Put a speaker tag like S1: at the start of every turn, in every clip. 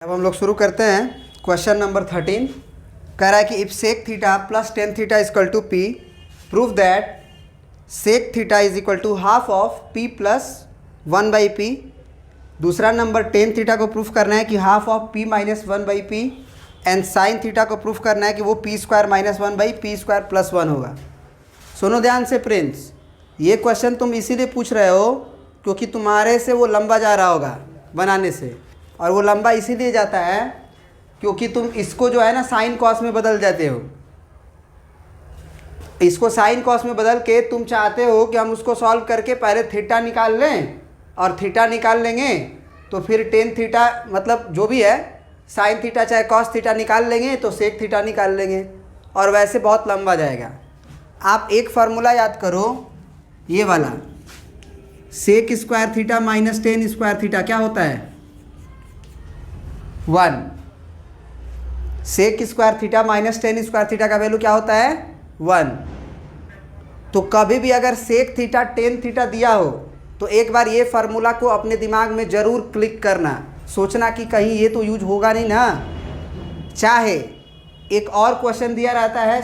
S1: अब हम लोग शुरू करते हैं। क्वेश्चन नंबर 13 कह रहा है कि if sec theta plus tan theta is equal to P, prove that sec theta is equal to half of P plus 1/p। दूसरा नंबर टेन थीटा को प्रूफ करना है कि half of P minus 1/p, and sine theta को proof करना है कि वो P square minus 1/p² plus 1 होगा। सुनो ध्यान से प्रिंस, ये क्वेश्चन तुम इसीलिए पूछ रहे हो क्योंकि तुम्हारे से वो लंबा जा रहा होगा बनाने से, और वो लंबा इसीलिए जाता है क्योंकि तुम इसको जो है ना साइन कॉस में बदल जाते हो। इसको साइन कॉस में बदल के तुम चाहते हो कि हम उसको सॉल्व करके पहले थीटा निकाल लें, और थीटा निकाल लेंगे तो फिर टेन थीटा मतलब जो भी है साइन थीटा चाहे कॉस थीटा निकाल लेंगे तो सेक थीटा निकाल लेंगे, और वैसे बहुत लंबा जाएगा। आप एक फार्मूला याद करो, ये वाला sec square theta minus tan square theta क्या होता है 1। Sec square theta minus tan square theta का वैल्यू क्या होता है 1। तो कभी भी अगर सेक थीटा टेन थीटा दिया हो तो एक बार ये फार्मूला को अपने दिमाग में ज़रूर क्लिक करना, सोचना कि कहीं ये तो यूज होगा नहीं ना। चाहे एक और क्वेश्चन दिया रहता है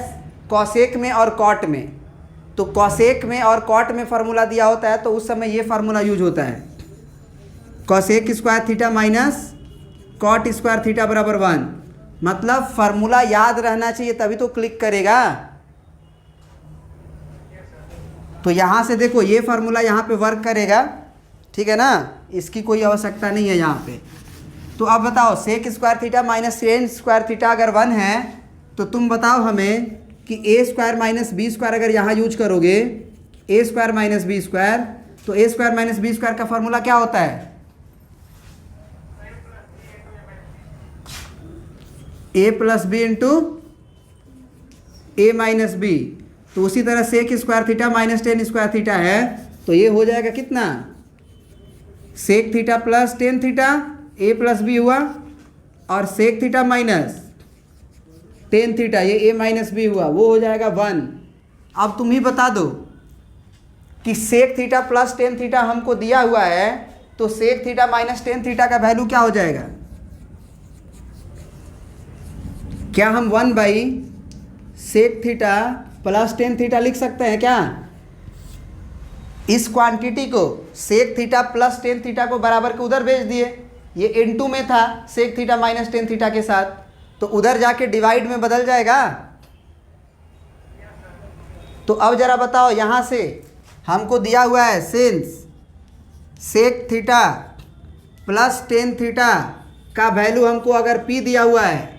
S1: कॉसेक में और कॉट में, तो कॉसेक में और कॉट में फार्मूला दिया होता है तो उस समय ये फार्मूला यूज होता है cosec square theta minus cot square theta बराबर 1। मतलब फार्मूला याद रहना चाहिए तभी तो क्लिक करेगा। तो यहाँ से देखो ये फार्मूला यहाँ पे वर्क करेगा, ठीक है ना, इसकी कोई आवश्यकता नहीं है यहाँ पे। तो अब बताओ sec square theta minus tan square theta अगर 1 है तो तुम बताओ हमें कि A square minus B square अगर यहाँ यूज करोगे A square minus B square, तो A square minus B square का फार्मूला क्या होता है A plus B into A minus B. तो उसी तरह sec square theta minus tan square theta है तो ये हो जाएगा कितना sec theta plus tan theta A plus B हुआ, और sec theta minus tan theta ये ए माइनस बी हुआ, वो हो जाएगा 1। अब तुम ही बता दो कि sec theta plus tan theta हमको दिया हुआ है तो sec theta minus tan theta का वैल्यू क्या हो जाएगा। क्या हम 1 sec theta plus tan theta लिख सकते हैं क्या। इस क्वांटिटी को sec theta plus tan theta को बराबर के उधर भेज दिए, ये इनटू में था sec theta minus tan theta के साथ, तो उधर जाके डिवाइड में बदल जाएगा। तो अब जरा बताओ यहाँ से हमको दिया हुआ है since sec theta plus tan theta का वैल्यू हमको अगर पी दिया हुआ है,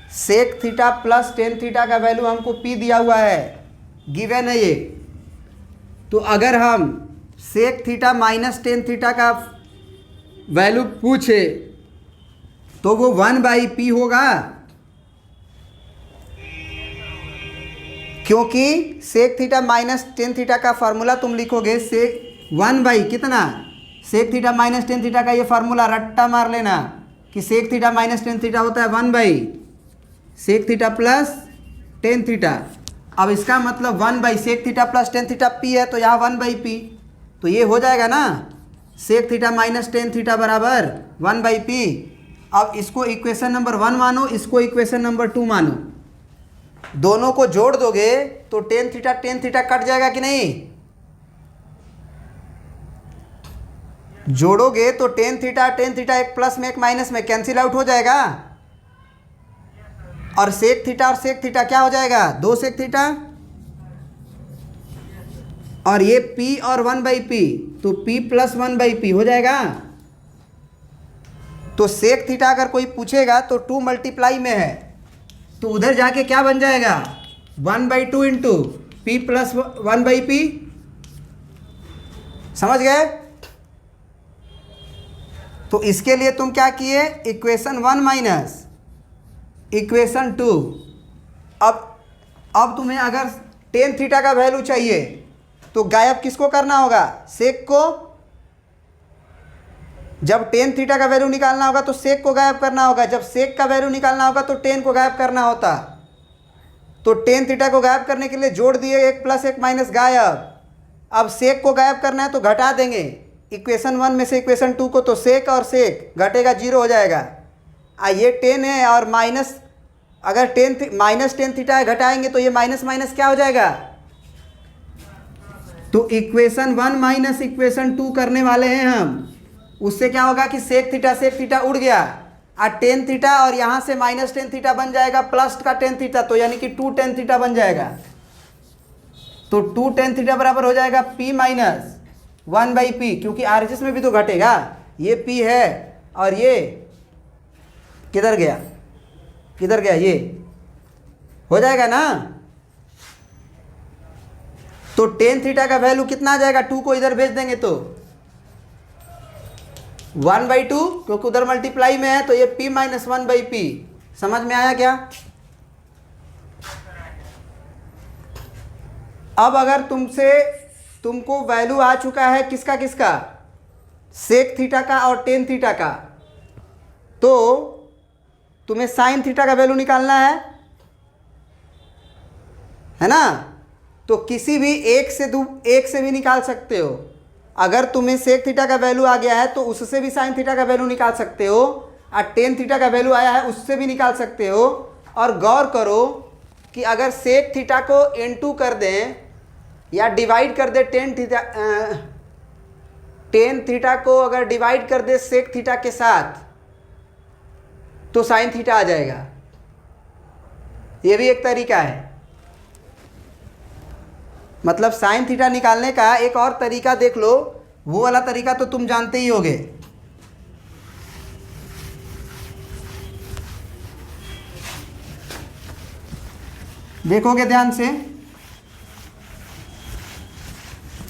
S1: sec theta plus tan theta का वैल्यू हमको पी दिया हुआ है, गिवन है ये। तो अगर हम sec theta minus tan theta का वैल्यू पूछे तो वो 1/p होगा, क्योंकि sec theta minus tan theta का फार्मूला तुम लिखोगे सेक 1 कितना sec theta minus tan theta का ये फार्मूला रट्टा मार लेना कि sec theta minus tan theta होता है 1 sec theta plus tan theta. अब इसका मतलब 1 sec theta plus tan theta P है तो यहाँ 1/p, तो ये हो जाएगा ना sec theta minus tan theta बराबर 1/p। अब इसको इक्वेशन नंबर 1 मानो, इसको इक्वेशन नंबर 2 मानो, दोनों को जोड़ दोगे तो टेन थीटा कट जाएगा कि नहीं। जोड़ोगे तो टेन थीटा एक प्लस में एक माइनस में कैंसिल आउट हो जाएगा, और सेक थीटा क्या हो जाएगा 2 सेक थीटा, और ये p और 1/p तो p प्लस 1/p हो जाएगा। तो सेक थीटा अगर कोई पूछेगा तो 2 मल्टीप्लाई में है तो उधर जाके क्या बन जाएगा 1/2 इंटू p प्लस 1/p। समझ गए। तो इसके लिए तुम क्या किए इक्वेशन 1 माइनस इक्वेशन 2। अब तुम्हें अगर टेन थीटा का वैल्यू चाहिए तो गायब किसको करना होगा सेक को। जब टेन थीटा का वैल्यू निकालना होगा तो सेक को गायब करना होगा, जब सेक का वैल्यू निकालना होगा तो टेन को गायब करना होता। तो टेन थीटा को गायब करने के लिए जोड़ दिए एक प्लस एक माइनस गायब। अब सेक को गायब करना है तो घटा देंगे इक्वेशन 1 में से इक्वेशन 2 को, तो सेक और सेक घटेगा 0 हो जाएगा। ये 10 है और माइनस, अगर -10 थीटा घटाएंगे तो ये माइनस माइनस क्या हो जाएगा, तो इक्वेशन 1 माइनस इक्वेशन 2 करने वाले हैं हम। उससे क्या होगा कि सेक थीटा उड़ गया, और 10 थीटा और यहाँ से -10 थीटा बन जाएगा प्लस का 10 थीटा, तो यानी कि 2 10 थीटा बन जाएगा। तो 2 10 थीटा बराबर हो जाएगा P माइनस 1/P, क्योंकि RHS में भी तो घटेगा, ये P है और ये किधर गया, ये हो जाएगा ना। तो 10 थीटा का वैल्यू कितना आ जाएगा, 2 को इधर भेज देंगे तो 1/2, क्योंकि उधर मल्टीप्लाई में है, तो ये P माइनस 1/P। समझ में आया क्या? अब अगर तुमको वैल्यू आ चुका है किसका सेक थीटा का और टेन थीटा का, तो तुम्हें साइन थीटा का वैल्यू निकालना है ना। तो किसी भी एक से भी निकाल सकते हो। अगर तुम्हें सेक थीटा का वैल्यू आ गया है तो उससे भी साइन थीटा का वैल्यू निकाल सकते हो, और टेन थीटा का वैल्यू आया है उससे भी निकाल सकते हो। और गौर करो कि अगर सेक थीटा को इनटू कर दें या डिवाइड कर दे टेन थीटा को अगर डिवाइड कर दे सेक थीटा के साथ, तो साइन थीटा आ जाएगा। ये भी एक तरीका है। मतलब साइन थीटा निकालने का एक और तरीका देख लो, वो वाला तरीका तो तुम जानते ही होगे। देखोगे ध्यान से,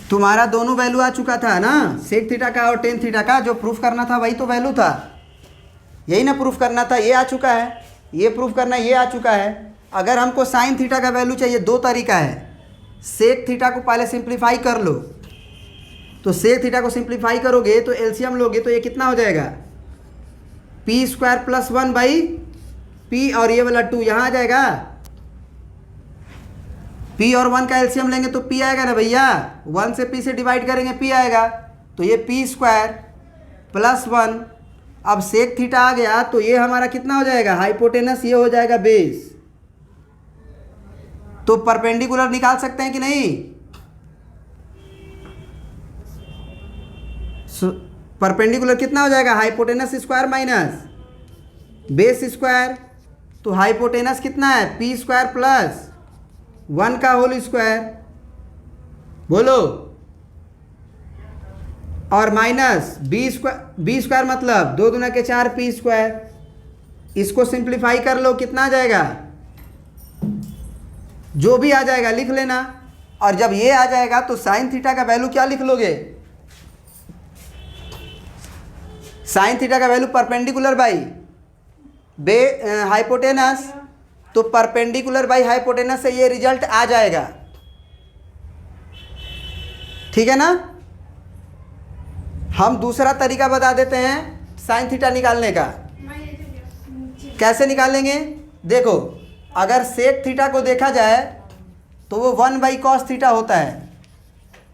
S1: तुम्हारा दोनों वैल्यू आ चुका था ना, सेक थीटा का और टेन थीटा का। जो प्रूफ करना था वही तो वैल्यू था, यही ना प्रूफ करना था। ये आ चुका है, ये प्रूफ करना, ये आ चुका है। अगर हमको साइन थीटा का वैल्यू चाहिए, दो तरीका है। सेक थीटा को पहले सिंप्लीफाई कर लो, तो सेक थीटा को सिंप्लीफाई करोगे तो एलसीएम लोगे तो ये कितना हो जाएगा, p² + 1/p, और ये वाला 2 यहाँ आ जाएगा। p और 1 का एलसीएम लेंगे तो p आएगा ना भैया, 1 से p से डिवाइड करेंगे p आएगा, तो ये p² + 1। अब सेक थीटा आ गया तो ये हमारा कितना हो जाएगा, हाइपोटेनस, ये हो जाएगा बेस। तो परपेंडिकुलर निकाल सकते हैं कि नहीं, परपेंडिकुलर कितना हो जाएगा, hypotenuse square minus base square. तो हाइपोटेनस कितना है, p² + 1 का होल स्क्वायर, बोलो, और माइनस b² मतलब 2 दूना के 4 p²। इसको सिंप्लीफाई कर लो, कितना आ जाएगा, जो भी आ जाएगा लिख लेना। और जब ये आ जाएगा तो साइन थीटा का वैल्यू क्या लिख लोगे, साइन थीटा का वैल्यू परपेंडिकुलर बाई हाइपोटेनस। तो परपेंडिकुलर बाई हाइपोटेनस से ये रिजल्ट आ जाएगा, ठीक है ना। हम दूसरा तरीका बता देते हैं साइन थीटा निकालने का। कैसे निकालेंगे, देखो, अगर सेक थीटा को देखा जाए तो वो 1/cos थीटा होता है,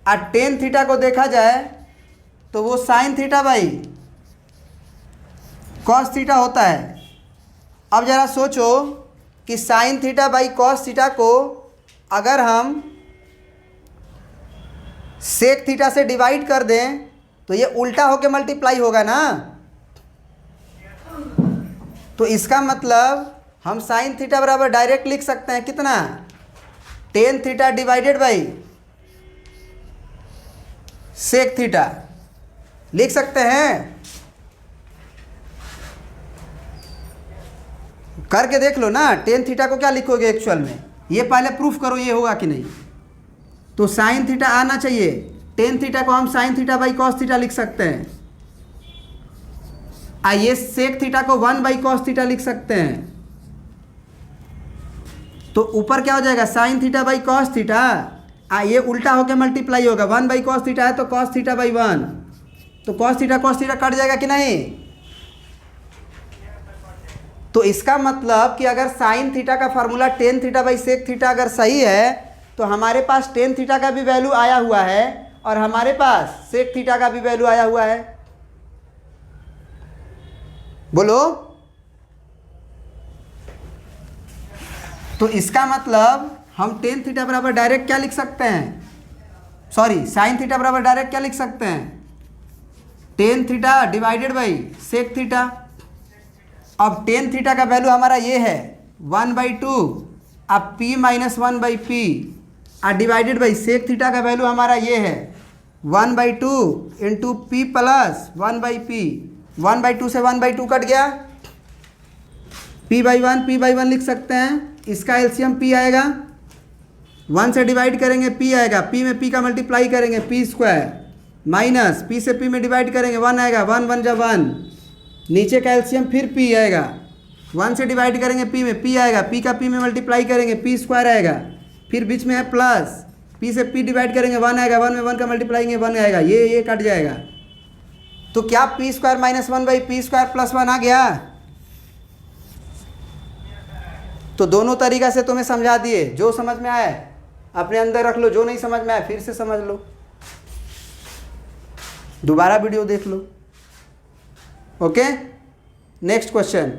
S1: और टेन थीटा को देखा जाए तो वो sine theta by cos theta होता है। अब ज़रा सोचो कि sine theta by cos theta को अगर हम सेक थीटा से डिवाइड कर दें तो ये उल्टा होके मल्टीप्लाई होगा ना। तो इसका मतलब हम साइन थीटा बराबर डायरेक्ट लिख सकते हैं कितना, tan theta divided by sec theta, लिख सकते हैं। करके देख लो ना, टेन थीटा को क्या लिखोगे एक्चुअल में, ये पहले प्रूफ करो ये होगा कि नहीं। तो साइन थीटा आना चाहिए, टेन थीटा को हम sine theta by cos theta लिख सकते हैं, ये सेक थीटा को 1/cos थीटा लिख सकते हैं। तो ऊपर क्या हो जाएगा, sine theta by cos theta, ये उल्टा होकर मल्टीप्लाई होगा, 1/cos थीटा है तो cos थीटा बाई 1, तो cos थीटा कट जाएगा कि नहीं। तो इसका मतलब कि अगर साइन थीटा का formula tan theta by sec theta अगर सही है तो हमारे पास टेन थीटा का भी वैल्यू आया हुआ है और हमारे पास सेक थीटा का भी वैल्यू आया हुआ है। बोलो, तो इसका मतलब हम टेन थीटा बराबर डायरेक्ट क्या लिख सकते हैं, सॉरी साइन थीटा बराबर डायरेक्ट क्या लिख सकते हैं, tan theta divided by sec theta. अब टेन थीटा का वैल्यू हमारा ये है 1/2, अब p माइनस 1/p और डिवाइडेड बाई सेक थीटा का वैल्यू हमारा ये है 1/2 इंटू पी प्लस 1/p। 1/2 से 1/2 कट गया, p/1 लिख सकते हैं। इसका एलसीएम p आएगा, 1 से डिवाइड करेंगे p आएगा, p में p का मल्टीप्लाई करेंगे p स्क्वायर, माइनस p से p में डिवाइड करेंगे 1 आएगा, 1 1 जा 1, नीचे का एलसीएम फिर p आएगा, 1 से डिवाइड करेंगे p में p आएगा, p का p में मल्टीप्लाई करेंगे p स्क्वायर आएगा, फिर बीच में है प्लस, p से p डिवाइड करेंगे 1 आएगा, 1 में 1 का मल्टीप्लाई करेंगे 1 आएगा, ये कट जाएगा। तो क्या p square minus 1/p square plus 1 आ गया। तो दोनों तरीका से तुम्हें समझा दिए, जो समझ में आया अपने अंदर रख लो, जो नहीं समझ में आया फिर से समझ लो, दोबारा वीडियो देख लो। Okay, next question.